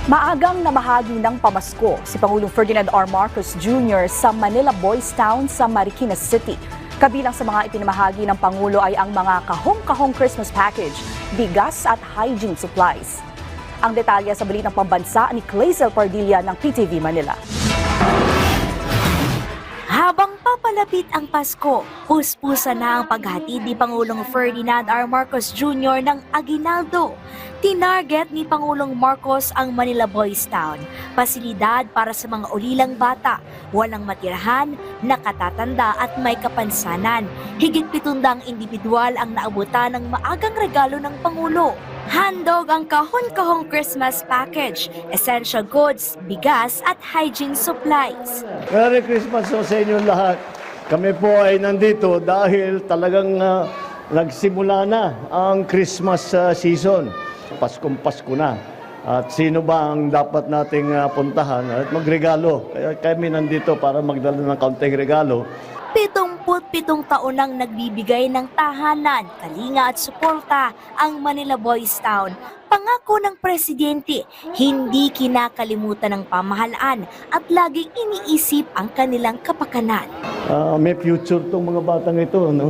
Maagang namahagi ng pamasko si Pangulong Ferdinand R. Marcos Jr. sa Manila Boys Town sa Marikina City. Kabilang sa mga ipinamahagi ng Pangulo ay ang mga kahong-kahong Christmas package, bigas at hygiene supplies. Ang detalye sa balitang pambansa ni Clazel Pardilla ng PTV Manila. Habang papalapit ang Pasko, puspusa na ang paghatid ni Pangulong Ferdinand R. Marcos Jr. ng aginaldo. Tinarget ni Pangulong Marcos ang Manila Boys Town, pasilidad para sa mga ulilang bata, walang matirahan, nakatatanda at may kapansanan. Higit 700 individual ang naabutan ng maagang regalo ng Pangulo. Handog ang kahon-kahong Christmas package, essential goods, bigas at hygiene supplies. Merry Christmas po sa inyo lahat. Kami po ay nandito dahil talagang nagsimula na ang Christmas season. Paskong Pasko na. At sino ba ang dapat nating puntahan at magregalo? Kaya kami nandito para magdala ng kaunting regalo. 77 taon nang nagbibigay ng tahanan, kalinga at suporta ang Manila Boys Town. Pangako ng presidente, hindi kinakalimutan ng pamahalaan at laging iniisip ang kanilang kapakanan. May future tong mga batang ito, no?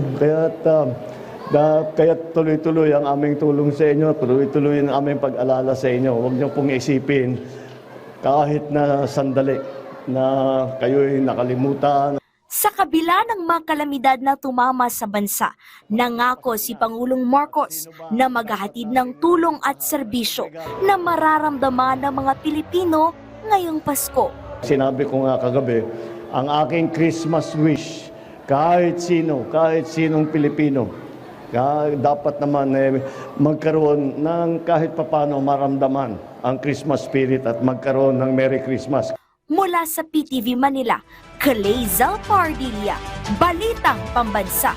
Kaya tuloy-tuloy ang aming tulong sa inyo, tuloy-tuloy ang aming pag-alala sa inyo. Huwag niyo pong isipin kahit na sandali na kayo'y nakalimutan. Sa kabila ng mga kalamidad na tumama sa bansa, nangako si Pangulong Marcos na maghahatid ng tulong at serbisyo na mararamdaman ng mga Pilipino ngayong Pasko. Sinabi ko nga kagabi, ang aking Christmas wish, kahit sinong Pilipino, dapat naman magkaroon ng kahit papano maramdaman ang Christmas spirit at magkaroon ng Merry Christmas. Mula sa PTV Manila, Clazel Pardilla, Balitang Pambansa.